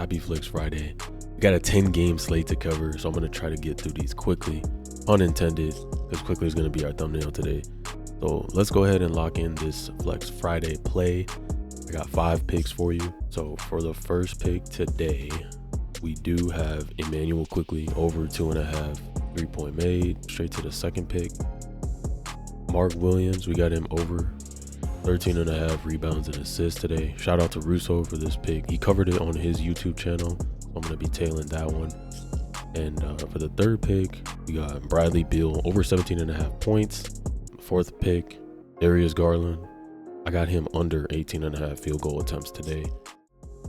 Happy Flicks Friday. We got a 10-game slate to cover, so I'm going to try to get through these quickly. Unintended, because quickly is going to be our thumbnail today. So let's go ahead and lock in this Flex Friday play. I got 5 picks for you. So for the first pick today, we do have Emmanuel Quickly over 2.5 3-point made. Straight to the second pick. Mark Williams, we got him over 13.5 rebounds and assists today. Shout out to Russo for this pick. He covered it on his YouTube channel. I'm going to be tailing that one. And for the third pick, we got Bradley Beal over 17.5 points. Fourth pick, Darius Garland. I got him under 18.5 field goal attempts today.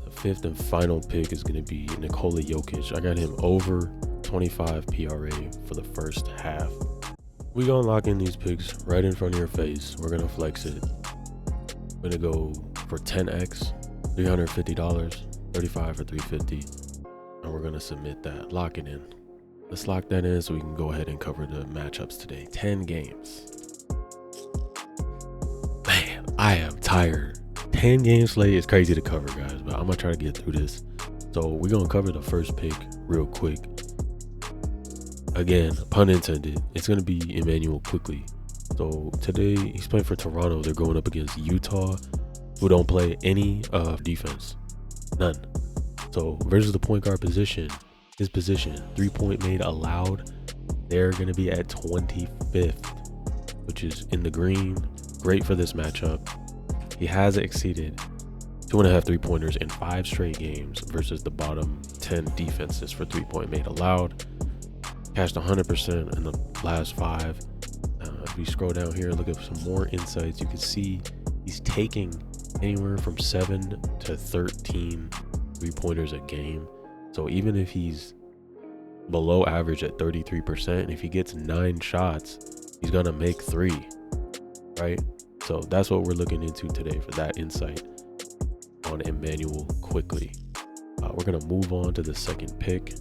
The fifth and final pick is going to be Nikola Jokic. I got him over 25 PRA for the first half. We're going to lock in these picks right in front of your face. We're going to flex it. We're going to go for 10x, $350, 35 for 350, and we're going to submit that. Lock it in. Let's lock that in so we can go ahead and cover the matchups today. 10 games. Man, I am tired. 10 game slate is crazy to cover, guys, but I'm going to try to get through this. So we're going to cover the first pick real quick. Again, pun intended, it's going to be Emmanuel Quickly. So today he's playing for Toronto. They're going up against Utah, who don't play any defense, none. So versus the point guard position, his position, 3-point made allowed, they're going to be at 25th, which is in the green. Great for this matchup. He has exceeded 2.5 3-pointers in 5 straight games versus the bottom 10 defenses for 3-point made allowed. Cashed 100% in the last 5. If we scroll down here and look at some more insights, you can see he's taking anywhere from 7 to 13 3-pointers a game. So even if he's below average at 33%, if he gets 9 shots, he's gonna make 3, right? So that's what we're looking into today for that insight on Emmanuel Quickly. We're gonna move on to the second pick.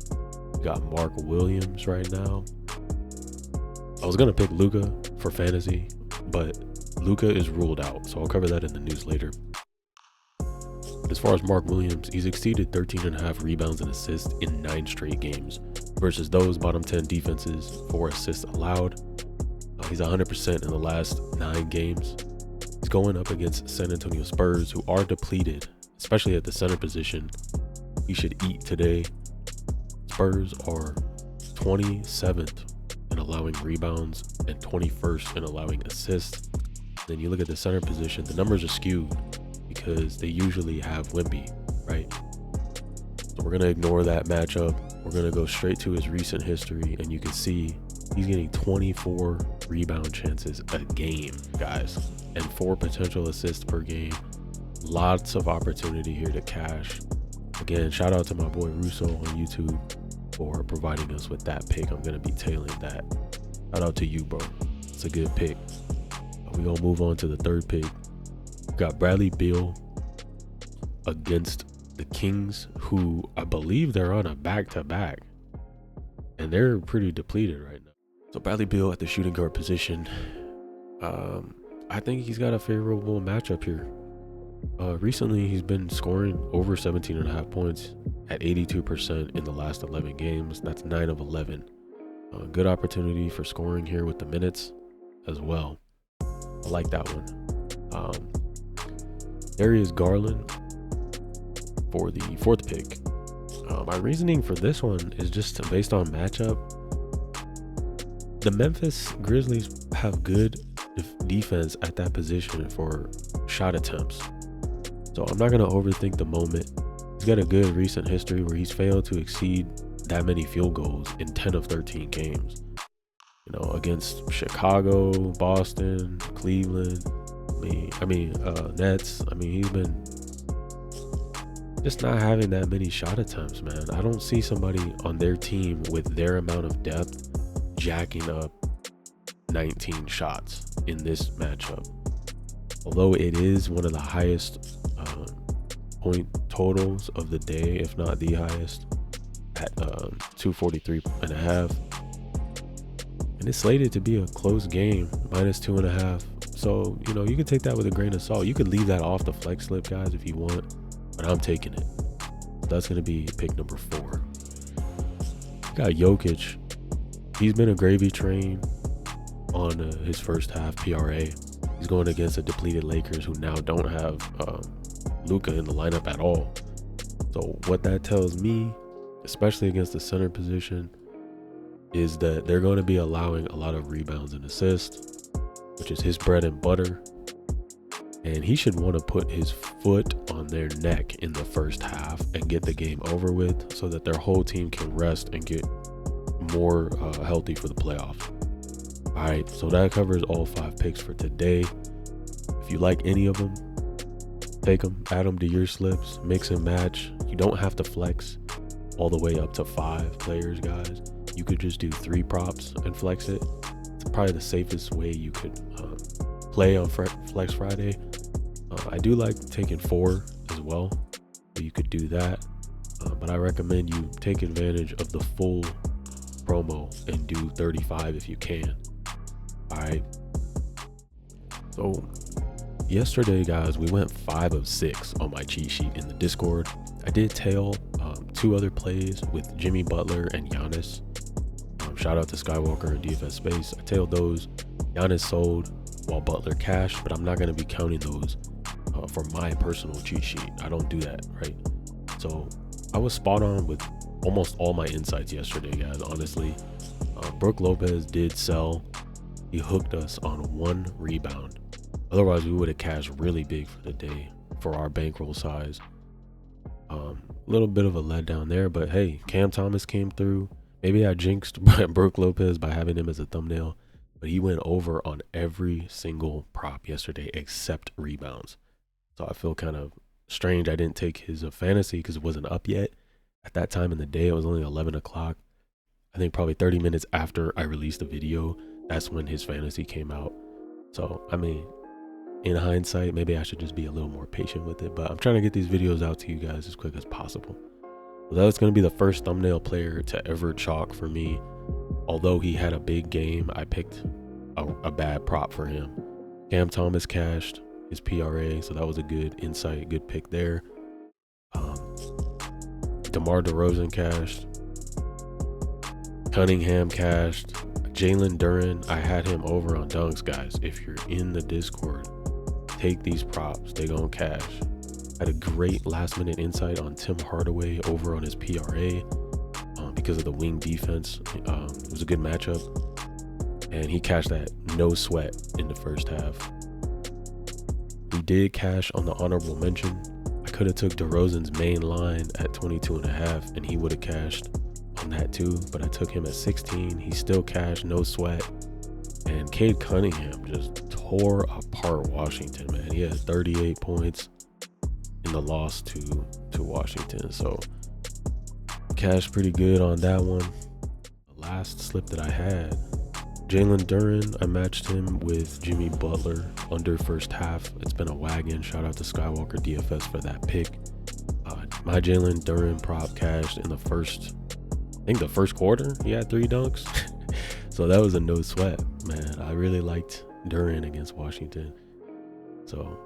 We got Mark Williams right now. I was gonna pick Luka for fantasy, but Luka is ruled out, so I'll cover that in the news later. As far as Mark Williams, he's exceeded 13.5 rebounds and assists in 9 straight games versus those bottom 10 defenses, 4 assists allowed. He's 100% in the last 9 games. He's going up against San Antonio Spurs, who are depleted, especially at the center position. He should eat today. Spurs are 27th in allowing rebounds and 21st in allowing assists. Then you look at the center position, the numbers are skewed because they usually have Wemby, right? So we're going to ignore that matchup. We're going to go straight to his recent history, and you can see he's getting 24 rebound chances a game, guys, and 4 potential assists per game. Lots of opportunity here to cash. Again, shout out to my boy Russo on YouTube for providing us with that pick. I'm going to be tailing that. Shout out to you, bro. It's a good pick. We're going to move on to the third pick. We got Bradley Beal against the Kings, who I believe they're on a back-to-back, and they're pretty depleted right now. So Bradley Beal at the shooting guard position. I think he's got a favorable matchup here. Recently, he's been scoring over 17.5 points at 82% in the last 11 games. That's 9 of 11. Good opportunity for scoring here with the minutes as well. I like that one. Darius Garland for the fourth pick. My reasoning for this one is just based on matchup. The Memphis Grizzlies have good defense at that position for shot attempts. So I'm not going to overthink the moment. He's got a good recent history where he's failed to exceed that many field goals in 10 of 13 games. You know, against Chicago, Boston, Cleveland, Nets. I mean, he's been just not having that many shot attempts, man. I don't see somebody on their team with their amount of depth jacking up 19 shots in this matchup. Although it is one of the highest point totals of the day, if not the highest, at 243.5. And it's slated to be a close game, -2.5. So, you know, you can take that with a grain of salt. You could leave that off the flex slip, guys, if you want, but I'm taking it. That's going to be pick number 4. Got Jokic. He's been a gravy train on his first half PRA. He's going against the depleted Lakers, who now don't have Luka in the lineup at all. So what that tells me, especially against the center position, is that they're going to be allowing a lot of rebounds and assists, which is his bread and butter. And he should want to put his foot on their neck in the first half and get the game over with, so that their whole team can rest and get more healthy for the playoffs. All right, so that covers all 5 picks for today. If you like any of them, take them, add them to your slips, mix and match. You don't have to flex all the way up to 5 players, guys. You could just do 3 props and flex it. It's probably the safest way you could play on Flex Friday. I do like taking 4 as well, so you could do that. But I recommend you take advantage of the full promo and do 35 if you can. All right. So yesterday, guys, we went 5 of 6 on my cheat sheet in the Discord. I did tail 2 other plays with Jimmy Butler and Giannis. Shout out to Skywalker and DFS Space. I tailed those. Giannis sold while Butler cashed, but I'm not going to be counting those for my personal cheat sheet. I don't do that, right? So I was spot on with almost all my insights yesterday, guys. Honestly, Brook Lopez did sell. He hooked us on 1 rebound. Otherwise, we would have cashed really big for the day for our bankroll size. A little bit of a letdown there, but hey, Cam Thomas came through. Maybe I jinxed Brook Lopez by having him as a thumbnail, but he went over on every single prop yesterday except rebounds. So I feel kind of strange I didn't take his fantasy because it wasn't up yet. At that time in the day, it was only 11 o'clock. I think probably 30 minutes after I released the video, that's when his fantasy came out. So, I mean, in hindsight, maybe I should just be a little more patient with it, but I'm trying to get these videos out to you guys as quick as possible. So that was going to be the first thumbnail player to ever chalk for me. Although he had a big game, I picked a bad prop for him. Cam Thomas cashed his PRA, so that was a good insight, good pick there. DeMar DeRozan cashed. Cunningham cashed. Jalen Duren, I had him over on dunks, guys. If you're in the Discord, take these props. They gonna cash. Had a great last minute insight on Tim Hardaway over on his PRA because of the wing defense. It was a good matchup, and he cashed that no sweat in the first half. We did cash on the honorable mention. I could have took DeRozan's main line at 22.5 and he would have cashed on that too, but I took him at 16. He still cashed, no sweat. And Cade Cunningham just tore apart Washington, man. He had 38 points in the loss to Washington. So cashed pretty good on that one. The last slip that I had, Jalen Duren, I matched him with Jimmy Butler under first half. It's been a wagon. Shout out to Skywalker DFS for that pick. My Jalen Duren prop cashed in the first quarter. He had 3 dunks. So that was a no sweat, man. I really liked Duren against Washington. So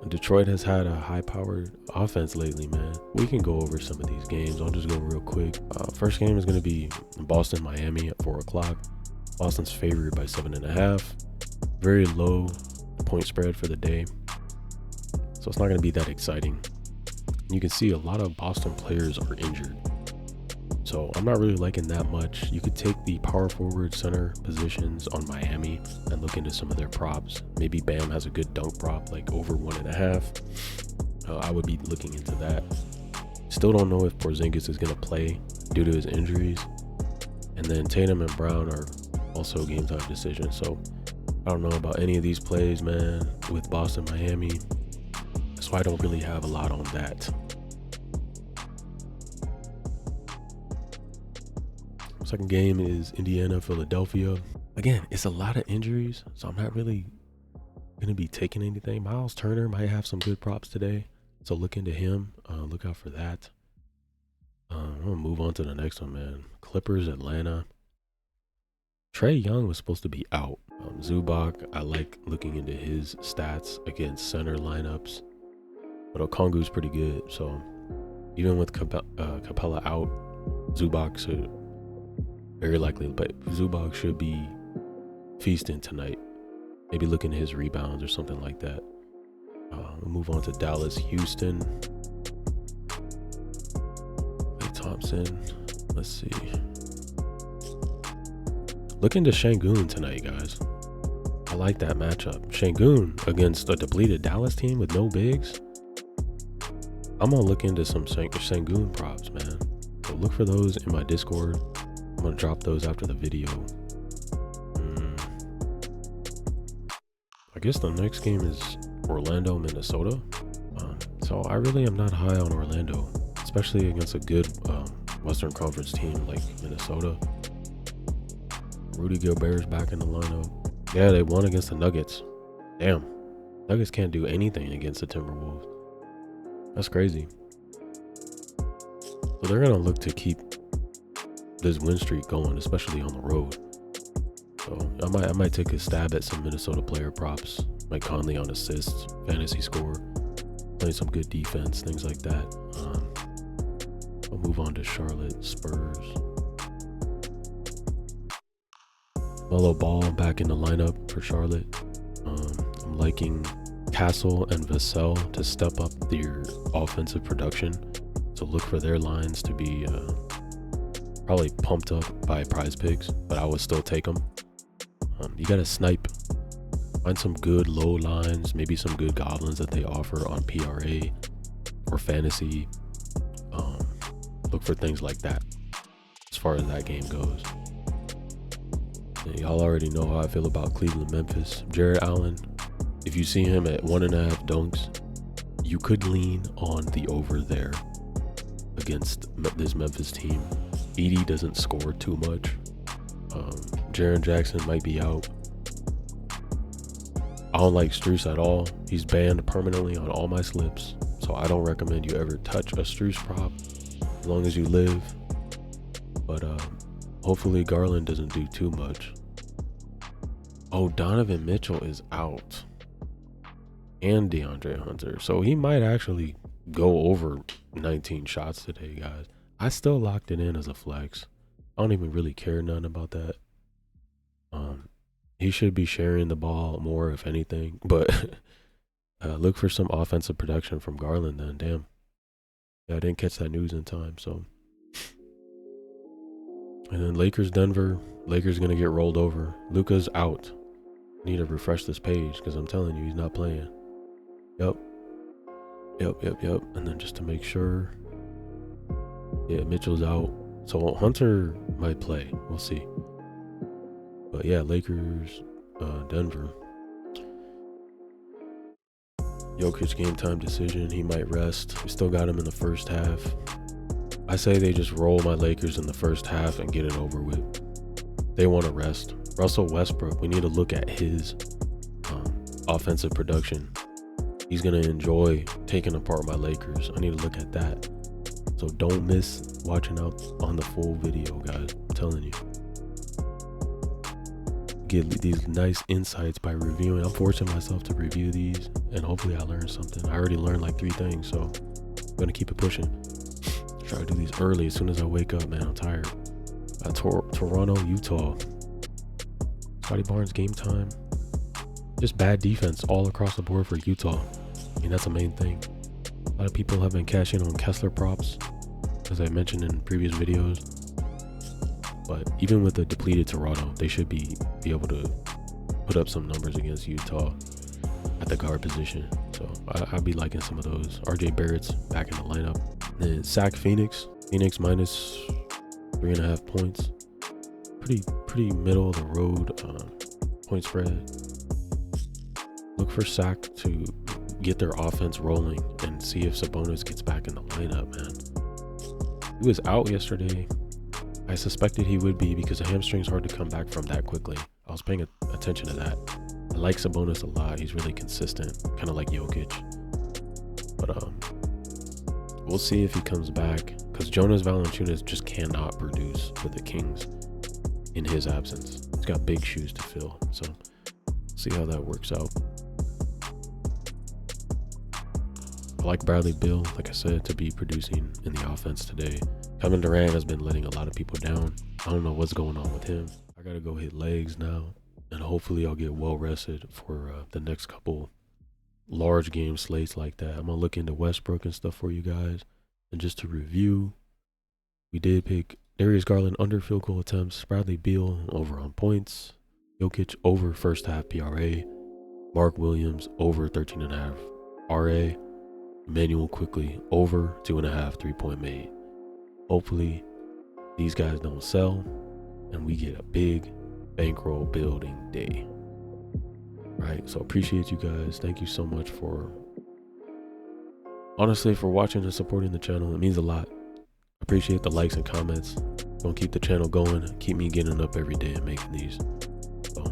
Detroit has had a high-powered offense lately, man. We can go over some of these games. I'll just go real quick. First game is going to be Boston-Miami at 4 o'clock. Boston's favored by 7.5. Very low point spread for the day, so it's not going to be that exciting. You can see a lot of Boston players are injured, so I'm not really liking that much. You could take the power forward center positions on Miami and look into some of their props. Maybe Bam has a good dunk prop, like over 1.5. I would be looking into that. Still don't know if Porzingis is going to play due to his injuries. And then Tatum and Brown are also game time decisions. So I don't know about any of these plays, man, with Boston, Miami. So I don't really have a lot on that. Second game is Indiana, Philadelphia. Again, it's a lot of injuries, so I'm not really going to be taking anything. Miles Turner might have some good props today, so look into him. Look out for that. I'm going to move on to the next one, man. Clippers, Atlanta. Trae Young was supposed to be out. Zubac, I like looking into his stats against center lineups, but Okongu's pretty good, so Even with Capella out, Zubac should very likely, but Zubac should be feasting tonight. Maybe looking at his rebounds or something like that. We'll move on to Dallas, Houston. Klay Thompson. Let's see. Looking to Şengün tonight, guys. I like that matchup. Şengün against a depleted Dallas team with no bigs. I'm gonna look into some Şengün props, man. So look for those in my Discord. I'm gonna drop those after the video. I guess the next game is Orlando, Minnesota. So I really am not high on Orlando, especially against a good Western Conference team like Minnesota. Rudy Gobert's back in the lineup. Yeah, they won against the Nuggets. Damn, Nuggets can't do anything against the Timberwolves. That's crazy. So they're gonna look to keep this win streak going, especially on the road. So I might take a stab at some Minnesota player props, like Conley on assists, fantasy score, playing some good defense, things like that. I'll move on to Charlotte, Spurs. Melo Ball back in the lineup for Charlotte. I'm liking Castle and Vassell to step up their offensive production. So look for their lines to be probably pumped up by PrizePicks, but I would still take them. You gotta snipe. Find some good low lines, maybe some good goblins that they offer on PRA or fantasy. Look for things like that as far as that game goes. And y'all already know how I feel about Cleveland, Memphis. Jared Allen, if you see him at 1.5 dunks, you could lean on the over there against this Memphis team. Edey doesn't score too much. Jaren Jackson might be out. I don't like Strus at all. He's banned permanently on all my slips, so I don't recommend you ever touch a Strus prop as long as you live. But hopefully Garland doesn't do too much. Oh, Donovan Mitchell is out, and DeAndre Hunter, so he might actually go over 19 shots today, guys. I still locked it in as a flex. I don't even really care none about that. He should be sharing the ball more, if anything, but look for some offensive production from Garland then. Damn. Yeah, I didn't catch that news in time, so. And then Lakers, Denver. Lakers gonna get rolled over. Luka's out. I need to refresh this page because I'm telling you, he's not playing. Yep. And then just to make sure. Yeah, Mitchell's out. So Hunter might play. We'll see. But yeah, Lakers, Denver. Jokic game time decision. He might rest. We still got him in the first half. I say they just roll my Lakers in the first half and get it over with. They want to rest. Russell Westbrook, we need to look at his offensive production. He's going to enjoy taking apart my Lakers. I need to look at that. So don't miss watching out on the full video, guys. I'm telling you. Get these nice insights by reviewing. I'm forcing myself to review these, and hopefully I learn something. I already learned like 3 things, so I'm going to keep it pushing. Try to do these early as soon as I wake up, man. I'm tired. Toronto, Utah. Scotty Barnes game time. Just bad defense all across the board for Utah. I mean, that's the main thing. A lot of people have been cashing on Kessler props, as I mentioned in previous videos. But even with the depleted Toronto, they should be able to put up some numbers against Utah at the guard position. So I'd be liking some of those. RJ Barrett's back in the lineup. Then sack Phoenix. Phoenix minus 3.5 points. Pretty middle of the road point spread. Look for sack to get their offense rolling and see if Sabonis gets back in the lineup, man. He was out yesterday. I suspected he would be because the hamstring's hard to come back from that quickly. I was paying attention to that. I like Sabonis a lot. He's really consistent, kind of like Jokic. But we'll see if he comes back because Jonas Valanciunas just cannot produce for the Kings in his absence. He's got big shoes to fill. So see how that works out. I like Bradley Beal, like I said, to be producing in the offense today. Kevin Durant has been letting a lot of people down. I don't know what's going on with him. I gotta go hit legs now, and hopefully I'll get well rested for the next couple large game slates like that. I'm gonna look into Westbrook and stuff for you guys. And just to review, we did pick Darius Garland under field goal attempts, Bradley Beal over on points, Jokic over first half PRA, Mark Williams over 13.5 RA, Emmanuel Quickly over 2.5 3-point made. Hopefully these guys don't sell and we get a big bankroll building day. Right, so appreciate you guys. Thank you so much for watching and supporting the channel. It means a lot. Appreciate the likes and comments. Gonna keep the channel going, keep me getting up every day and making these. So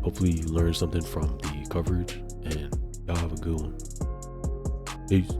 hopefully you learned something from the coverage, and y'all have a good one. Peace.